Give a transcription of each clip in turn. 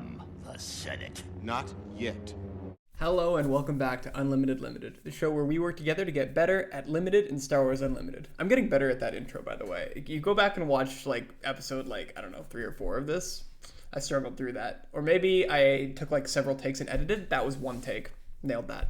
become the Senate. Not yet. Hello and welcome back to Unlimited Limited, the show where we work together to get better at Limited in Star Wars Unlimited. I'm getting better at that intro, by the way. You go back and watch episode 3 or 4 of this. I struggled through that. Or maybe I took several takes and edited. That was one take. Nailed that.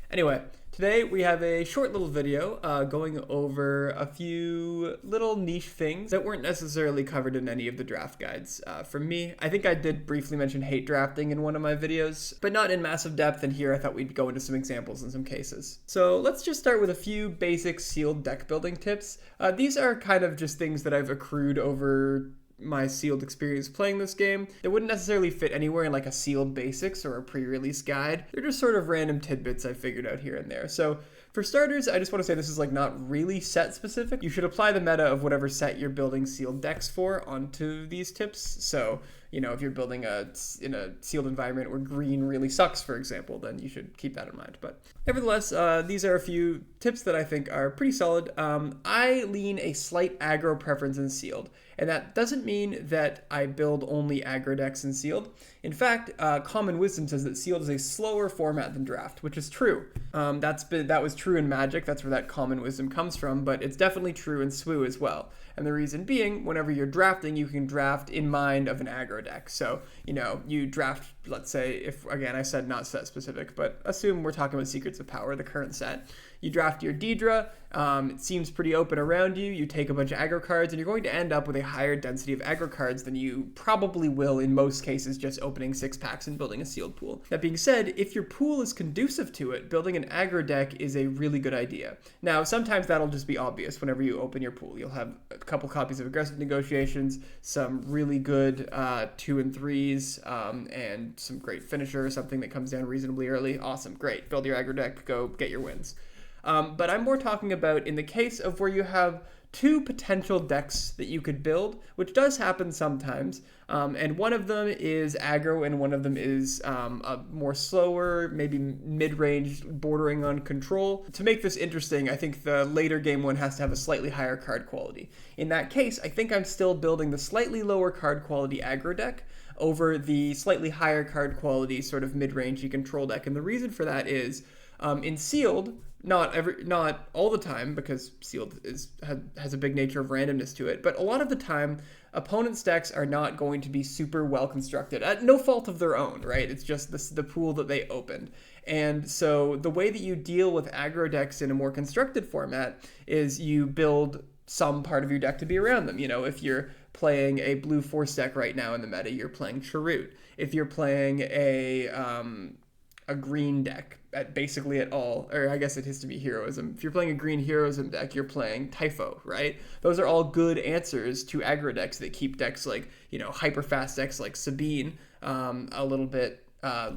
Anyway, today we have a short little video going over a few little niche things that weren't necessarily covered in any of the draft guides. From me, I think I did briefly mention hate drafting in one of my videos, but not in massive depth, and here I thought we'd go into some examples in some cases. So let's just start with a few basic sealed deck building tips. These are kind of just things that I've accrued over my sealed experience playing this game. They wouldn't necessarily fit anywhere in a sealed basics or a pre-release guide. They're just sort of random tidbits I figured out here and there. So for starters, I just want to say this is not really set specific. You should apply the meta of whatever set you're building sealed decks for onto these tips. So, if you're building in a sealed environment where green really sucks, for example, then you should keep that in mind. But nevertheless, these are a few tips that I think are pretty solid. I lean a slight aggro preference in sealed, and that doesn't mean that I build only aggro decks in sealed. In fact, common wisdom says that sealed is a slower format than draft, which is true. That was true in Magic. That's where that common wisdom comes from, but it's definitely true in SWU as well. And the reason being, whenever you're drafting, you can draft in mind of an aggro deck. So, you draft, let's say, if, again, I said not set specific, but assume we're talking about Secrets of Power, the current set. You draft your Daedra, it seems pretty open around you, you take a bunch of aggro cards, and you're going to end up with a higher density of aggro cards than you probably will in most cases just opening 6 packs and building a sealed pool. That being said, if your pool is conducive to it, building an aggro deck is a really good idea. Now, sometimes that'll just be obvious whenever you open your pool. You'll have a couple copies of Aggressive Negotiations, some really good 2 and 3s, and some great finisher or something that comes down reasonably early. Awesome, great. Build your aggro deck, go get your wins. But I'm more talking about in the case of where you have 2 potential decks that you could build, which does happen sometimes, and one of them is aggro and one of them is a more slower, maybe mid-range, bordering on control. To make this interesting, I think the later game one has to have a slightly higher card quality. In that case, I think I'm still building the slightly lower card quality aggro deck over the slightly higher card quality sort of mid-rangey control deck, and the reason for that is in sealed, not all the time, because sealed has a big nature of randomness to it, but a lot of the time opponents' decks are not going to be super well constructed at no fault of their own, right? It's just the pool that they opened. And so the way that you deal with aggro decks in a more constructed format is you build some part of your deck to be around them. If you're playing a blue force deck right now in the meta, you're playing Chirrut. If you're playing a green deck basically at all, or I guess it has to be heroism. If you're playing a green heroism deck, you're playing Typho, right? Those are all good answers to aggro decks that keep decks hyper fast decks like Sabine a little bit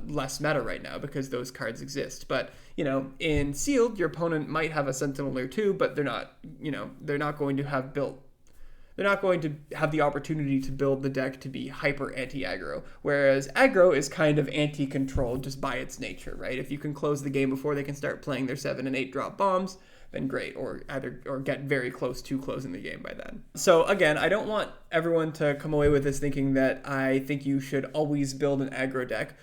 less meta right now because those cards exist. But in sealed, your opponent might have a Sentinel or 2, but they're not going to have the opportunity to build the deck to be hyper anti-aggro, whereas aggro is kind of anti-control just by its nature, right? If you can close the game before they can start playing their 7 and 8 drop bombs, then great, or get very close to closing the game by then. So again, I don't want everyone to come away with this thinking that I think you should always build an aggro deck.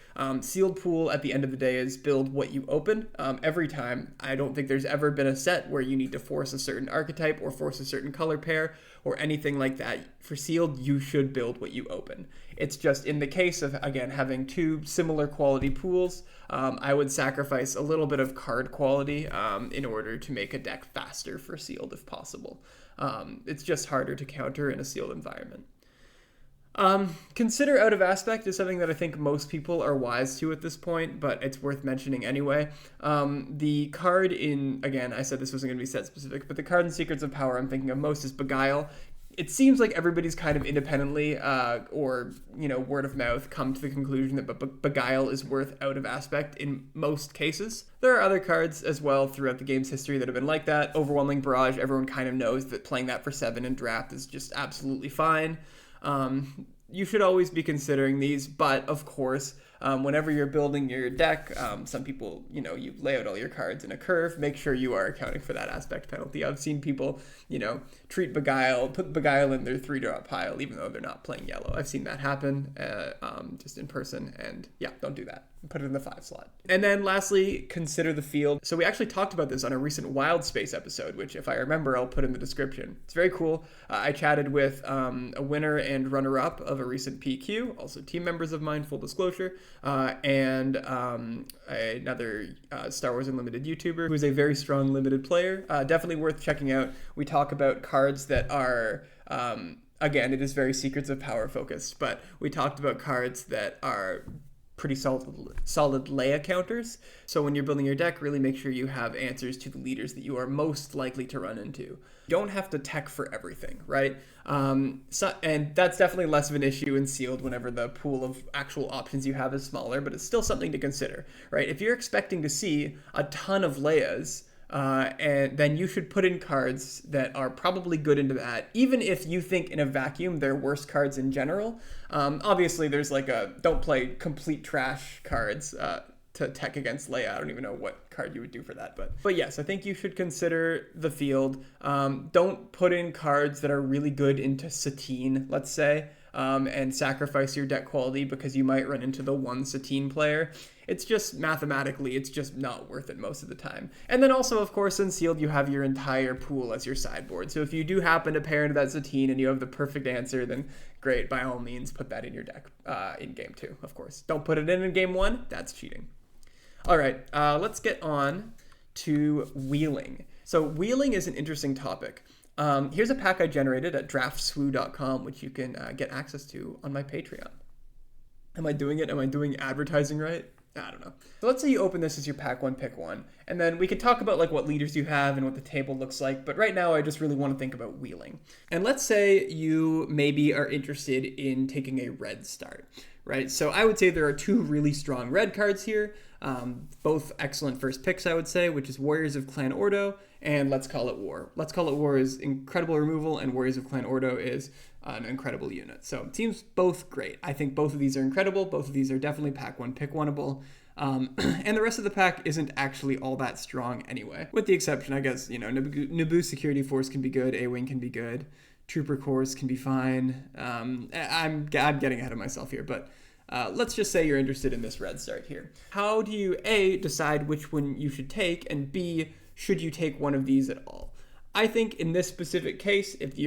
Sealed pool at the end of the day is build what you open every time. I don't think there's ever been a set where you need to force a certain archetype or force a certain color pair or anything like that. For sealed, you should build what you open. It's just in the case of, again, having 2 similar quality pools, I would sacrifice a little bit of card quality in order to make a deck faster for sealed if possible. It's just harder to counter in a sealed environment. Consider out of aspect is something that I think most people are wise to at this point, but it's worth mentioning anyway. The card in, again, I said this wasn't going to be set specific, but the card in Secrets of Power I'm thinking of most is Beguile. It seems like everybody's kind of independently or word of mouth come to the conclusion that Beguile is worth out of aspect in most cases. There are other cards as well throughout the game's history that have been like that. Overwhelming Barrage, everyone kind of knows that playing that for 7 in draft is just absolutely fine. you should always be considering these, but of course, whenever you're building your deck, some people, you lay out all your cards in a curve. Make sure you are accounting for that aspect penalty. I've seen people, put Beguile in their 3-drop pile, even though they're not playing yellow. I've seen that happen just in person, and yeah, don't do that. Put it in the 5 slot. And then lastly, consider the field. So we actually talked about this on a recent Wild Space episode, which if I remember, I'll put in the description. It's very cool. I chatted with a winner and runner-up of a recent PQ, also team members of mine, full disclosure, and another Star Wars Unlimited YouTuber who's a very strong limited player. Definitely worth checking out. We talk about cards that are... again, it is very Secrets of Power focused, but we talked about cards that are pretty solid Leia counters. So when you're building your deck, really make sure you have answers to the leaders that you are most likely to run into. You don't have to tech for everything, right? And that's definitely less of an issue in sealed whenever the pool of actual options you have is smaller, but it's still something to consider, right? If you're expecting to see a ton of Leias, and then you should put in cards that are probably good into that, even if you think in a vacuum they're worse cards in general. Obviously, there's don't play complete trash cards to tech against Leia. I don't even know what card you would do for that, but yes, I think you should consider the field. Don't put in cards that are really good into Satine, let's say, and sacrifice your deck quality because you might run into the one Satine player. It's just mathematically, it's just not worth it most of the time. And then also, of course, in sealed, you have your entire pool as your sideboard. So if you do happen to pair into that Satine and you have the perfect answer, then great, by all means, put that in your deck in game 2, of course. Don't put it in game 1, that's cheating. All right, let's get on to wheeling. So wheeling is an interesting topic. Here's a pack I generated at draftswoo.com, which you can get access to on my Patreon. Am I doing it? Am I doing advertising right? I don't know. So let's say you open this as your pack 1, pick 1, and then we could talk about what leaders you have and what the table looks like, but right now I just really want to think about wheeling. And let's say you maybe are interested in taking a red start, right? So I would say there are 2 really strong red cards here, both excellent first picks, I would say, which is Warriors of Clan Ordo and Let's Call It War. Let's Call It War is incredible removal, and Warriors of Clan Ordo is an incredible unit. So it seems both great. I think both of these are incredible. Both of these are definitely pack 1, pick 1-able. And the rest of the pack isn't actually all that strong anyway. With the exception, I guess, Naboo Security Force can be good, A-Wing can be good, Trooper Corps can be fine. I'm getting ahead of myself here, but let's just say you're interested in this red start here. How do you, A, decide which one you should take, and B, should you take one of these at all? I think in this specific case, if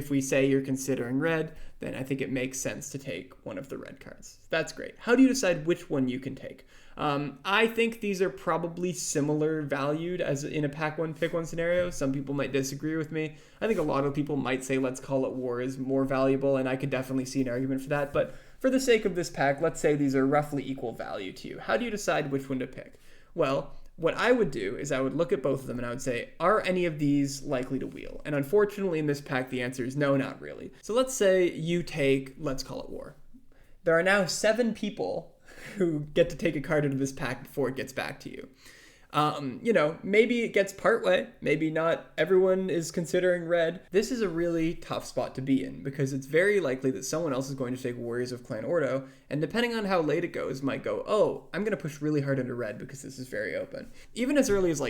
we say you're considering red, then I think it makes sense to take one of the red cards. That's great. How do you decide which one you can take? I think these are probably similar valued as in a pack 1, pick 1 scenario. Some people might disagree with me. I think a lot of people might say Let's Call It War is more valuable, and I could definitely see an argument for that. But for the sake of this pack, let's say these are roughly equal value to you. How do you decide which one to pick? Well, what I would do is I would look at both of them and I would say, are any of these likely to wheel? And unfortunately in this pack, the answer is no, not really. So let's say you take Let's Call It War. There are now 7 people who get to take a card out of this pack before it gets back to you. Maybe it gets partway. Maybe not everyone is considering red. This is a really tough spot to be in because it's very likely that someone else is going to take Warriors of Clan Ordo, and depending on how late it goes, might go, oh, I'm going to push really hard into red because this is very open. Even as early as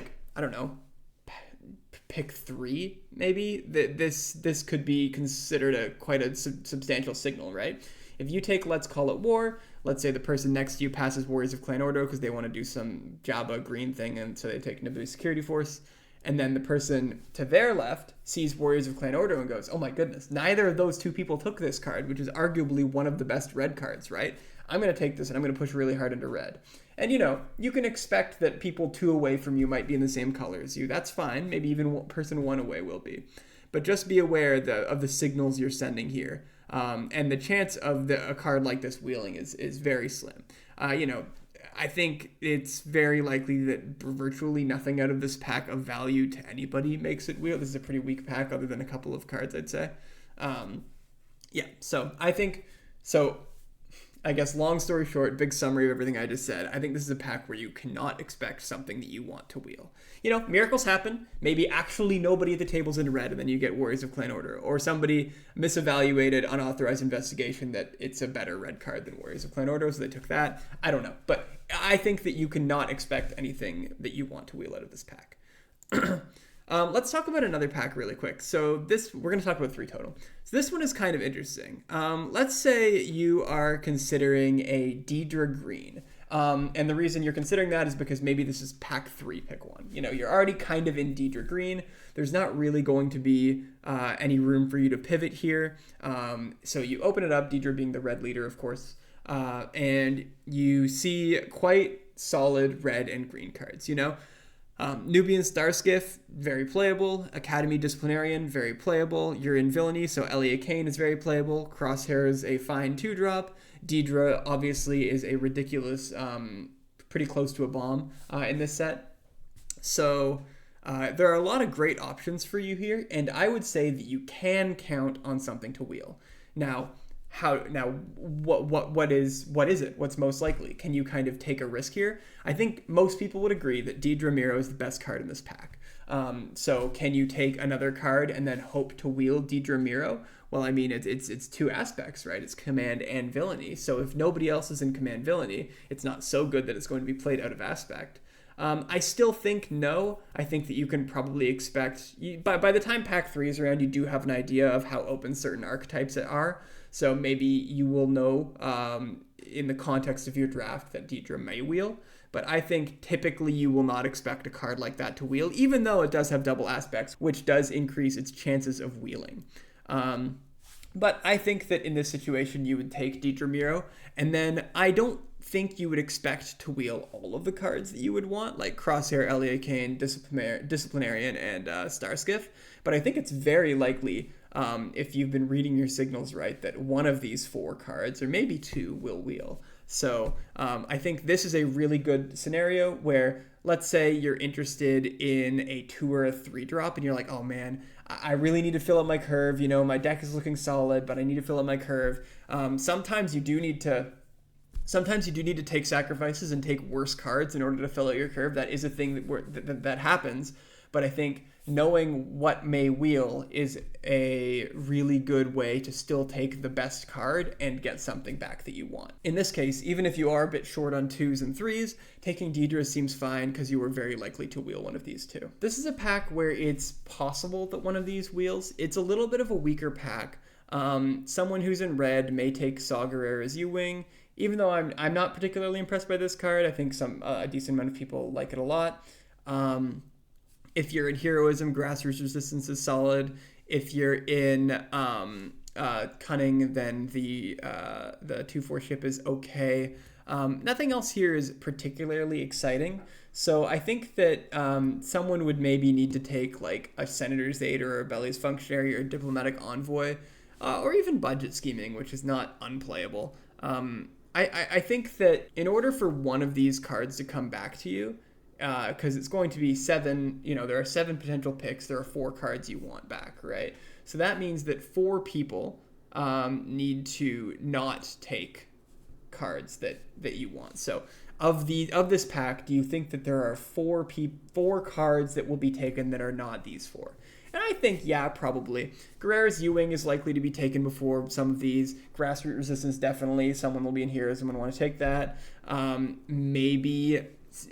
pick 3, maybe, this could be considered quite a substantial signal, right? If you take Let's Call It War, let's say the person next to you passes Warriors of Clan Ordo because they want to do some Jabba green thing, and so they take Naboo Security Force, and then the person to their left sees Warriors of Clan Ordo and goes, oh my goodness, neither of those 2 people took this card, which is arguably one of the best red cards, right? I'm going to take this and I'm going to push really hard into red. And you can expect that people 2 away from you might be in the same color as you. That's fine. Maybe even person 1 away will be. But just be aware of the signals you're sending here. And the chance of a card like this wheeling is very slim. I think it's very likely that virtually nothing out of this pack of value to anybody makes it wheel. This is a pretty weak pack other than a couple of cards, I'd say. So I think, I guess long story short, big summary of everything I just said. I think this is a pack where you cannot expect something that you want to wheel. You know, miracles happen. Maybe actually nobody at the table's in red, and then you get Warriors of Clan Order. Or somebody misevaluated unauthorized investigation that it's a better red card than Warriors of Clan Order, so they took that. I don't know. But I think that you cannot expect anything that you want to wheel out of this pack. Let's talk about another pack really quick. So we're going to talk about 3 total. So this one is kind of interesting. Let's say you are considering a Daedra Green. And the reason you're considering that is because maybe this is pack 3, pick one. You know, you're already kind of in Daedra Green. There's not really going to be any room for you to pivot here. So you open it up, Daedra being the red leader, of course. And you see quite solid red and green cards, you know? Nubian Starskiff, very playable. Academy Disciplinarian, very playable. You're in Villainy, so Elia Kane is very playable. Crosshair is a fine 2-drop. Daedra, obviously, is a ridiculous, pretty close to a bomb in this set. So there are a lot of great options for you here, and I would say that you can count on something to wheel. Now, what is it? What's most likely? Can you kind of take a risk here? I think most people would agree that Daedra Miro is the best card in this pack. So can you take another card and then hope to wheel Daedra Miro? Well, I mean, it's 2 aspects, right? It's command and villainy. So if nobody else is in command villainy, it's not so good that it's going to be played out of aspect. I still think no. I think that you can probably expect, by the time pack 3 is around, you do have an idea of how open certain archetypes are. So maybe you will know in the context of your draft that Daedra may wheel. But I think typically you will not expect a card like that to wheel, even though it does have double aspects, which does increase its chances of wheeling. But I think that in this situation you would take Daedra Miro, and then I don't think you would expect to wheel all of the cards that you would want, like Crosshair, Elia Kane, Disciplinarian, and Starskiff. But I think it's very likely, if you've been reading your signals right, that one of these 4 cards, or maybe 2, will wheel. So I think this is a really good scenario where, let's say you're interested in a 2 or a 3 drop, and you're like, oh man, I really need to fill up my curve. You know, my deck is looking solid, but I need to fill up my curve. Sometimes you do need to take sacrifices and take worse cards in order to fill out your curve. That is a thing that happens. But I think knowing what may wheel is a really good way to still take the best card and get something back that you want. In this case, even if you are a bit short on 2s and 3s, taking Daedra seems fine because you are very likely to wheel one of these 2. This is a pack where it's possible that one of these wheels. It's a little bit of a weaker pack. Someone who's in red may take Saw Gerrera's U-Wing. Even though I'm not particularly impressed by this card, I think a decent amount of people like it a lot. If you're in Heroism, Grassroots Resistance is solid. If you're in Cunning, then the 2/4 ship is okay. Nothing else here is particularly exciting. So I think that someone would maybe need to take like a Senator's Aide or a Belly's Functionary or a Diplomatic Envoy, or even Budget Scheming, which is not unplayable. I think that in order for one of these cards to come back to you, because it's going to be 7, there are 7 potential picks, there are 4 cards you want back, right? So that means that 4 people need to not take cards that you want. So of this pack, do you think that there are 4 cards that will be taken that are not these 4? And I think, yeah, probably. Gerrera's U-Wing is likely to be taken before some of these. Grassroots Resistance, definitely. Someone will be in here. Someone will want to take that. Maybe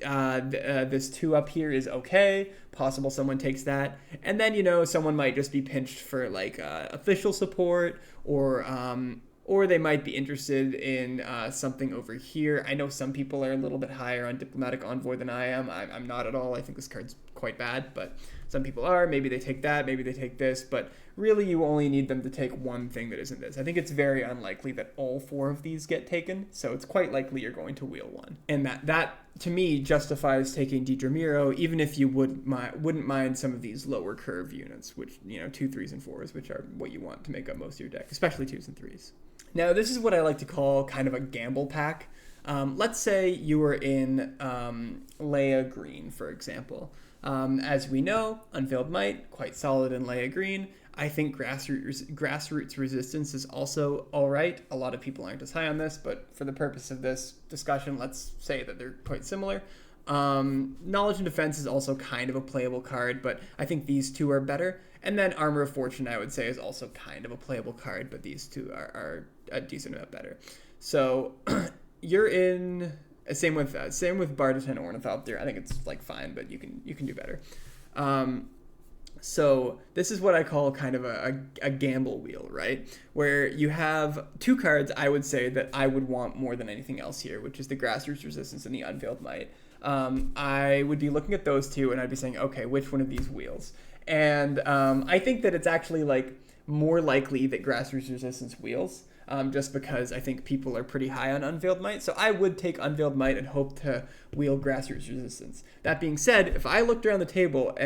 this 2 up here is okay. Possible someone takes that. And then, someone might just be pinched for, like, official support, or they might be interested in something over here. I know some people are a little bit higher on Diplomatic Envoy than I am. I'm not at all. I think this card's quite bad, but some people are. Maybe they take that, maybe they take this, but really you only need them to take one thing that isn't this. I think it's very unlikely that all 4 of these get taken, so it's quite likely you're going to wheel one. And that to me justifies taking Daedra Miro, even if you wouldn't mind some of these lower curve units, which 2, 3s, and 4s, which are what you want to make up most of your deck, especially 2s and 3s. Now, this is what I like to call kind of a gamble pack. Let's say you were in Leia Green, for example. As we know, Unveiled Might, quite solid in Leia green. I think Grassroots Resistance is also all right. A lot of people aren't as high on this, but for the purpose of this discussion, let's say that they're quite similar. Knowledge and Defense is also kind of a playable card, but I think these two are better. And then Armor of Fortune, I would say, is also kind of a playable card, but these two are a decent amount better. So you're in. Same with Barditon Ornithopter. I think it's like fine, but you can do better. So this is what I call kind of a gamble wheel, right? Where you have two cards, I would say, that I would want more than anything else here, which is the Grassroots Resistance and the Unveiled Might. I would be looking at those two and I'd be saying, okay, which one of these wheels? And I think that it's actually like more likely that Grassroots Resistance wheels. Just because I think people are pretty high on Unveiled Might. So I would take Unveiled Might and hope to wheel Grassroots Resistance. That being said, if I looked around the table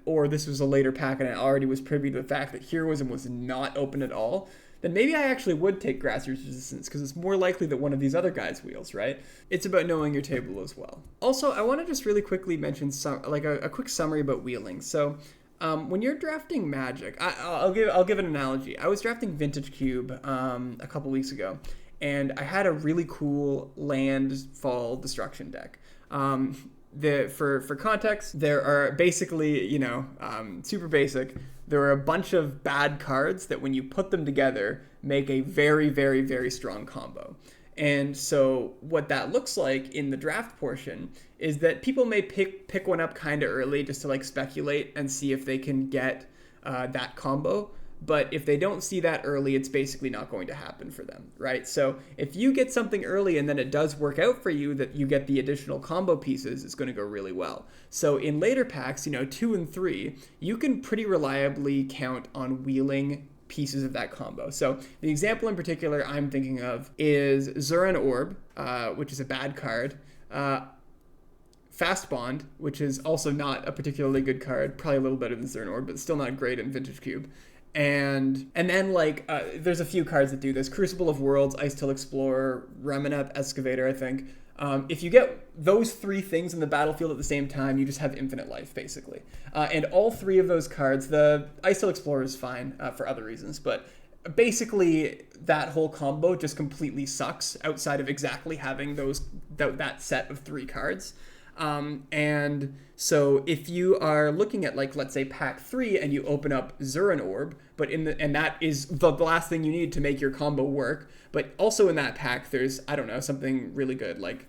or this was a later pack and I already was privy to the fact that Heroism was not open at all, then maybe I actually would take Grassroots Resistance because it's more likely that one of these other guys wheels, right? It's about knowing your table as well. Also, I want to just really quickly mention a quick summary about wheeling. So when you're drafting Magic, I'll give an analogy. I was drafting Vintage Cube a couple weeks ago, and I had a really cool landfall destruction deck. For context, there are basically, super basic. There are a bunch of bad cards that when you put them together make a very, very, very strong combo. And so what that looks like in the draft portion is that people may pick one up kind of early just to like speculate and see if they can get that combo. But if they don't see that early, it's basically not going to happen for them, right? So if you get something early and then it does work out for you that you get the additional combo pieces, it's going to go really well. So in later packs, 2 and 3, you can pretty reliably count on wheeling pieces of that combo. So the example in particular I'm thinking of is Zuran Orb, which is a bad card. Fast Bond, which is also not a particularly good card, probably a little better than Zuran Orb, but still not great in Vintage Cube. And then there's a few cards that do this. Crucible of Worlds, Ice-Till Explorer, Reminep, Excavator, I think. If you get those three things in the battlefield at the same time, you just have infinite life, basically. And all three of those cards, the Ice-Till Explorer is fine for other reasons, but basically that whole combo just completely sucks outside of exactly having that set of three cards. And so if you are looking at let's say pack 3 and you open up Zuran Orb, and that is the last thing you need to make your combo work, but also in that pack there's, I don't know, something really good like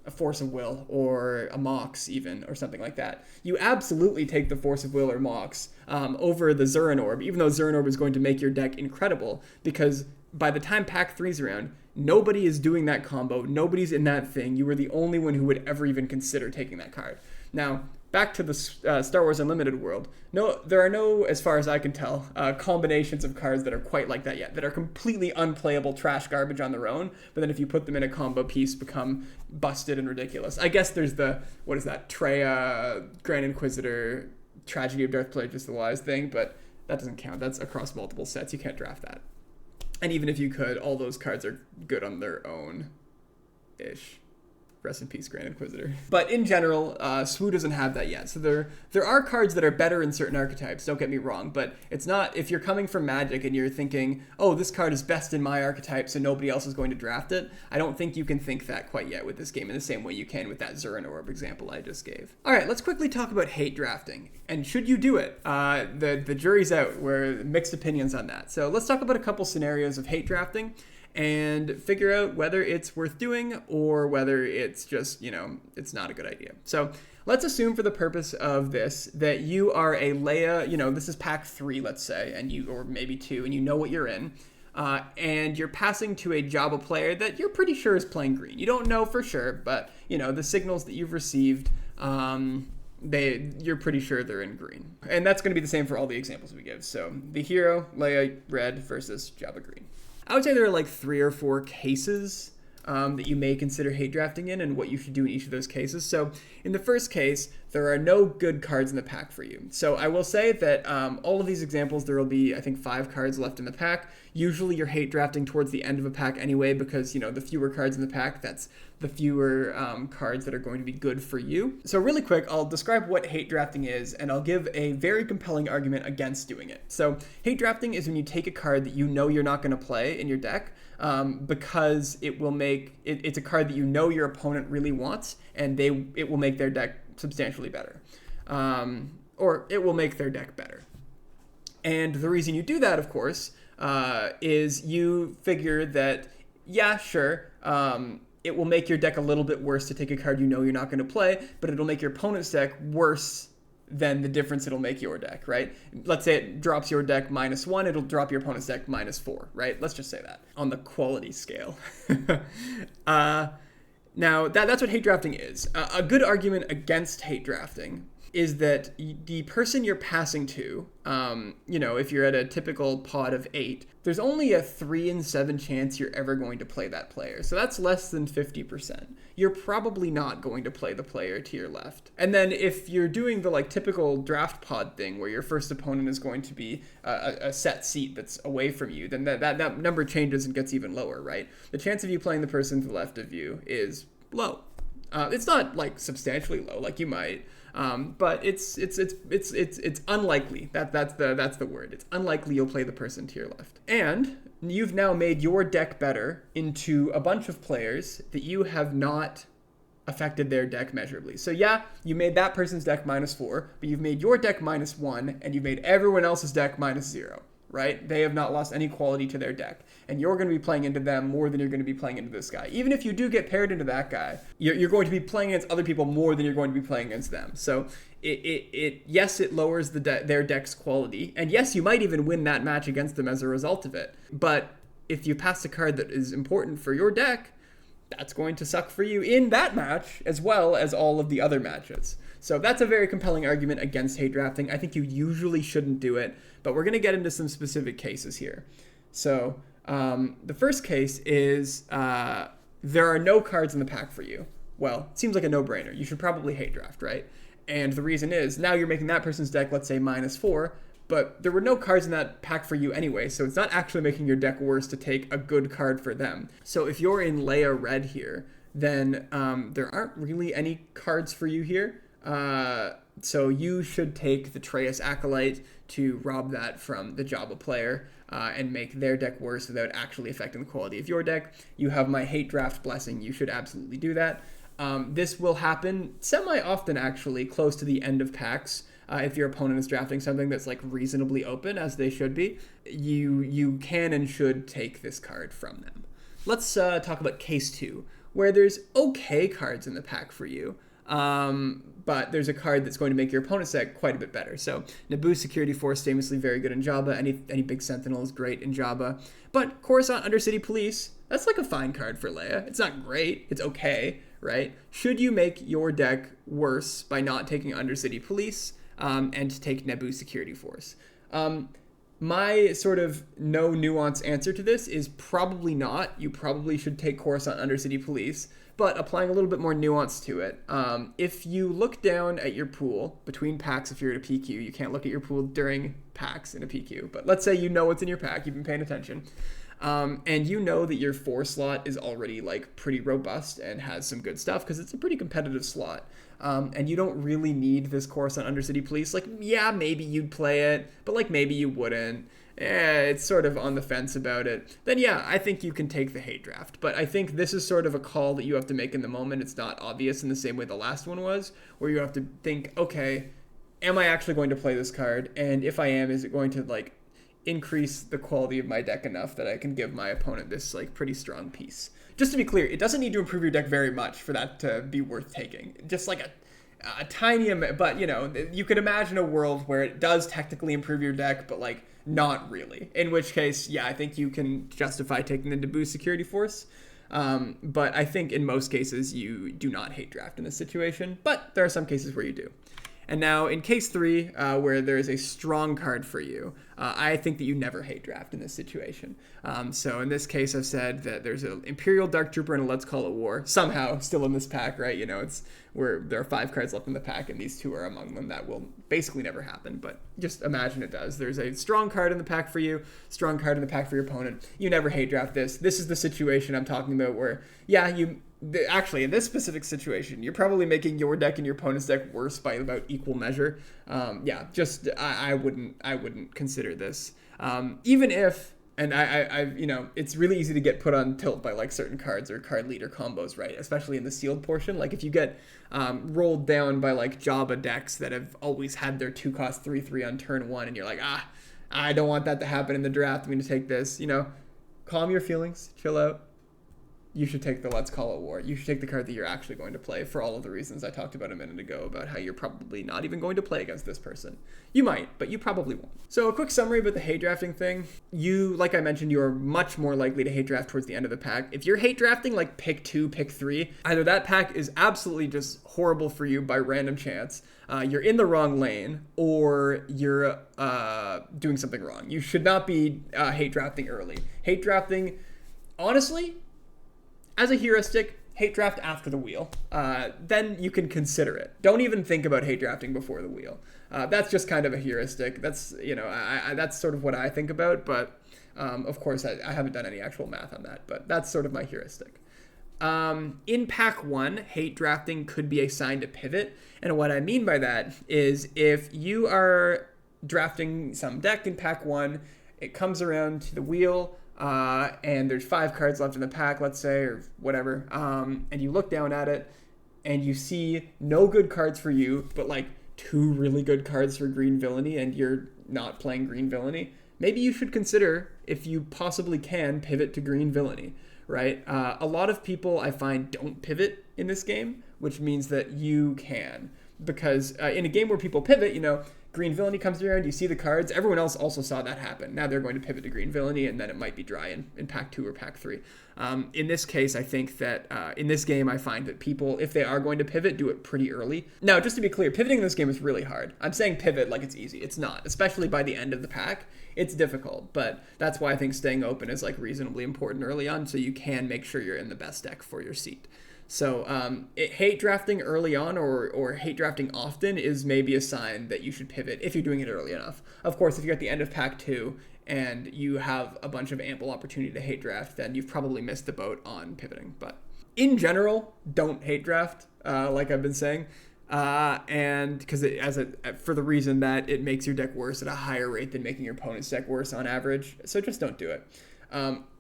a Force of Will or a Mox even, or something like that. You absolutely take the Force of Will or Mox over the Zuran Orb, even though Zuran Orb is going to make your deck incredible, because by the time pack 3's around, nobody is doing that combo. Nobody's in that thing. You were the only one who would ever even consider taking that card. Now, back to the Star Wars Unlimited world. No, there are no, as far as I can tell, combinations of cards that are quite like that yet, that are completely unplayable trash garbage on their own, but then if you put them in a combo piece, become busted and ridiculous. I guess there's Treya, Grand Inquisitor, Tragedy of Darth Plagueis the Wise thing, but that doesn't count. That's across multiple sets. You can't draft that. And even if you could, all those cards are good on their own-ish. Rest in peace, Grand Inquisitor. But in general, SWU doesn't have that yet. So there are cards that are better in certain archetypes, don't get me wrong, but it's not, if you're coming from Magic and you're thinking, oh, this card is best in my archetype, so nobody else is going to draft it, I don't think you can think that quite yet with this game in the same way you can with that Zuran Orb example I just gave. All right, let's quickly talk about hate drafting. And should you do it? The jury's out. We're mixed opinions on that. So let's talk about a couple scenarios of hate drafting and figure out whether it's worth doing or whether it's just, it's not a good idea. So let's assume for the purpose of this that you are a Leia, this is pack 3, let's say, or maybe 2, and you know what you're in, and you're passing to a Jabba player that you're pretty sure is playing green. You don't know for sure, but, the signals that you've received, you're pretty sure they're in green. And that's going to be the same for all the examples we give. So the hero, Leia red versus Jabba green. I would say there are 3 or 4 cases that you may consider hate drafting in and what you should do in each of those cases. So in the first case, there are no good cards in the pack for you. So I will say that all of these examples, there will be, I think, 5 cards left in the pack. Usually you're hate drafting towards the end of a pack anyway, because, the fewer cards in the pack, that's the fewer cards that are going to be good for you. So really quick, I'll describe what hate drafting is, and I'll give a very compelling argument against doing it. So hate drafting is when you take a card that you know you're not going to play in your deck, because it's a card that you know your opponent really wants, and it will make their deck substantially better. Or it will make their deck better. And the reason you do that, of course, is you figure that, yeah, sure, it will make your deck a little bit worse to take a card you know you're not going to play, but it'll make your opponent's deck worse than the difference it'll make your deck, right? Let's say it drops your deck -1, it'll drop your opponent's deck -4, right? Let's just say that on the quality scale. Now, that's what hate drafting is. A good argument against hate drafting is that the person you're passing to, if you're at a typical pod of 8, there's only a 3 in 7 chance you're ever going to play that player. So that's less than 50%. You're probably not going to play the player to your left. And then if you're doing the typical draft pod thing where your first opponent is going to be a set seat that's away from you, then that number changes and gets even lower, right? The chance of you playing the person to the left of you is low. It's not substantially low, like you might. But it's unlikely. That's the word. It's unlikely you'll play the person to your left. And you've now made your deck better into a bunch of players that you have not affected their deck measurably. So yeah, you made that person's deck -4, but you've made your deck -1, and you've made everyone else's deck -0. Right? They have not lost any quality to their deck. And you're going to be playing into them more than you're going to be playing into this guy. Even if you do get paired into that guy, you're going to be playing against other people more than you're going to be playing against them. So yes, it lowers their deck's quality. And yes, you might even win that match against them as a result of it. But if you pass a card that is important for your deck, that's going to suck for you in that match as well as all of the other matches. So that's a very compelling argument against hate drafting. I think you usually shouldn't do it, but we're going to get into some specific cases here. So the first case is there are no cards in the pack for you. Well, it seems like a no-brainer. You should probably hate draft, right? And the reason is now you're making that person's deck, let's say, -4, but there were no cards in that pack for you anyway, so it's not actually making your deck worse to take a good card for them. So if you're in Leia Red here, then there aren't really any cards for you here. So you should take the Treyas Acolyte to rob that from the Jabba player and make their deck worse without actually affecting the quality of your deck. You have my hate draft blessing. You should absolutely do that. This will happen semi-often, actually, close to the end of packs. If your opponent is drafting something that's reasonably open, as they should be, you can and should take this card from them. Let's talk about case 2, where there's okay cards in the pack for you. But there's a card that's going to make your opponent's deck quite a bit better. So Naboo Security Force, famously very good in Jabba. Any big Sentinel is great in Jabba. But Coruscant Undercity Police, that's a fine card for Leia. It's not great. It's okay, right? Should you make your deck worse by not taking Undercity Police and take Naboo Security Force? My sort of no nuance answer to this is probably not. You probably should take Coruscant Undercity Police. But applying a little bit more nuance to it, if you look down at your pool between packs, if you're at a PQ, you can't look at your pool during packs in a PQ, but let's say you know what's in your pack, you've been paying attention, and you know that your 4 slot is already pretty robust and has some good stuff because it's a pretty competitive slot, and you don't really need this Coruscant Undercity Police. Yeah, maybe you'd play it, but maybe you wouldn't. It's sort of on the fence about it, then yeah, I think you can take the hate draft. But I think this is sort of a call that you have to make in the moment. It's not obvious in the same way the last one was, where you have to think, okay, am I actually going to play this card? And if I am, is it going to increase the quality of my deck enough that I can give my opponent this pretty strong piece? Just to be clear, it doesn't need to improve your deck very much for that to be worth taking. Just a tiny amount, but you could imagine a world where it does technically improve your deck, but not really. In which case, yeah, I think you can justify taking the Naboo Security Force. But I think in most cases you do not hate draft in this situation, but there are some cases where you do. And now in case 3, where there is a strong card for you, I think that you never hate draft in this situation. So in this case, I've said that there's an Imperial Dark Trooper and a Let's Call It War, somehow still in this pack, right? You know, it's where there are 5 cards left in the pack, and these 2 are among them. That will basically never happen, but just imagine it does. There's a strong card in the pack for you, strong card in the pack for your opponent. You never hate draft this. This is the situation I'm talking about where, yeah, actually, in this specific situation, you're probably making your deck and your opponent's deck worse by about equal measure. I wouldn't consider this. Even if, and it's really easy to get put on tilt by like certain cards or card leader combos, right? Especially in the sealed portion. Like if you get rolled down by like Jabba decks that have always had their 2-cost 3/3 on turn 1, and you're like, I don't want that to happen in the draft. I'm going to take this. Calm your feelings, chill out. You should take the Let's Call It War. You should take the card that you're actually going to play for all of the reasons I talked about a minute ago about how you're probably not even going to play against this person. You might, but you probably won't. So a quick summary about the hate drafting thing. Like I mentioned, you are much more likely to hate draft towards the end of the pack. If you're hate drafting like pick 2, pick 3, either that pack is absolutely just horrible for you by random chance, you're in the wrong lane, or you're doing something wrong. You should not be hate drafting early. Hate drafting, honestly, as a heuristic, hate draft after the wheel. Then you can consider it. Don't even think about hate drafting before the wheel. That's just kind of a heuristic. That's, that's sort of what I think about, but of course I haven't done any actual math on that, but that's sort of my heuristic. In pack 1, hate drafting could be a sign to pivot. And what I mean by that is if you are drafting some deck in pack 1, it comes around to the wheel, and there's 5 cards left in the pack, let's say, or whatever, and you look down at it, and you see no good cards for you, but like 2 really good cards for green villainy, and you're not playing green villainy, maybe you should consider, if you possibly can, pivot to green villainy, right? A lot of people, I find, don't pivot in this game, which means that you can. Because in a game where people pivot, green villainy comes around, you see the cards, everyone else also saw that happen. Now they're going to pivot to green villainy, and then it might be dry in pack 2 or pack 3. In this case, I think that in this game, I find that people, if they are going to pivot, do it pretty early. Now, just to be clear, pivoting in this game is really hard. I'm saying pivot like it's easy. It's not, especially by the end of the pack. It's difficult, but that's why I think staying open is like reasonably important early on, so you can make sure you're in the best deck for your seat. So hate drafting early on or hate drafting often is maybe a sign that you should pivot if you're doing it early enough. Of course, if you're at the end of pack 2 and you have a bunch of ample opportunity to hate draft, then you've probably missed the boat on pivoting. But in general, don't hate draft, like I've been saying, and because for the reason that it makes your deck worse at a higher rate than making your opponent's deck worse on average. So just don't do it.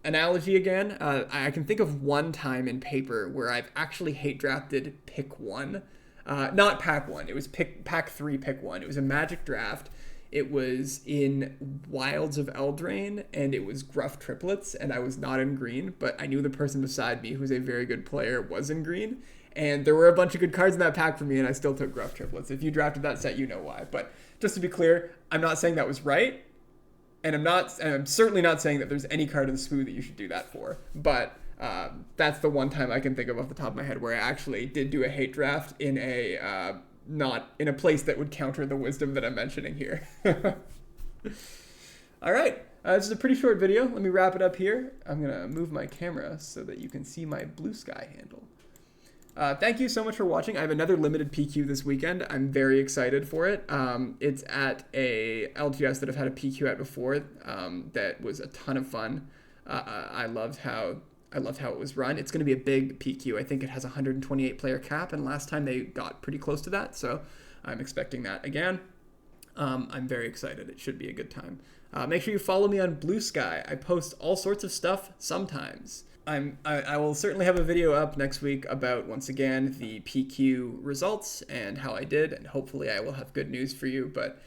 Analogy again, I can think of one time in Paper where I've actually hate drafted pick 1. Not pack 1, it was pack 3, pick 1. It was a Magic draft. It was in Wilds of Eldraine, and it was Gruff Triplets, and I was not in green, but I knew the person beside me, who's a very good player, was in green, and there were a bunch of good cards in that pack for me, and I still took Gruff Triplets. If you drafted that set, you know why. But just to be clear, I'm not saying that was right. And I'm certainly not saying that there's any card in the SPOO that you should do that for. But that's the one time I can think of off the top of my head where I actually did do a hate draft in not in a place that would counter the wisdom that I'm mentioning here. All right. This is a pretty short video. Let me wrap it up here. I'm going to move my camera so that you can see my blue sky handle. Thank you so much for watching. I have another limited PQ this weekend. I'm very excited for it. It's at a LGS that I've had a PQ at before. That was a ton of fun. I loved how it was run. It's going to be a big PQ. I think it has a 128 player cap, and last time they got pretty close to that, so I'm expecting that again. I'm very excited. It should be a good time. Make sure you follow me on Blue Sky. I post all sorts of stuff sometimes. I will certainly have a video up next week about, once again, the PQ results and how I did, and hopefully I will have good news for you, but,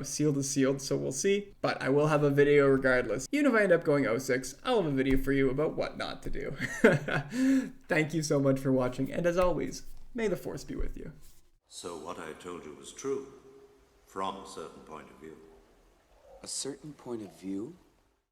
sealed is sealed, so we'll see. But I will have a video regardless. Even if I end up going 0-6, I'll have a video for you about what not to do. Thank you so much for watching, and as always, may the Force be with you. So what I told you was true, from a certain point of view. A certain point of view?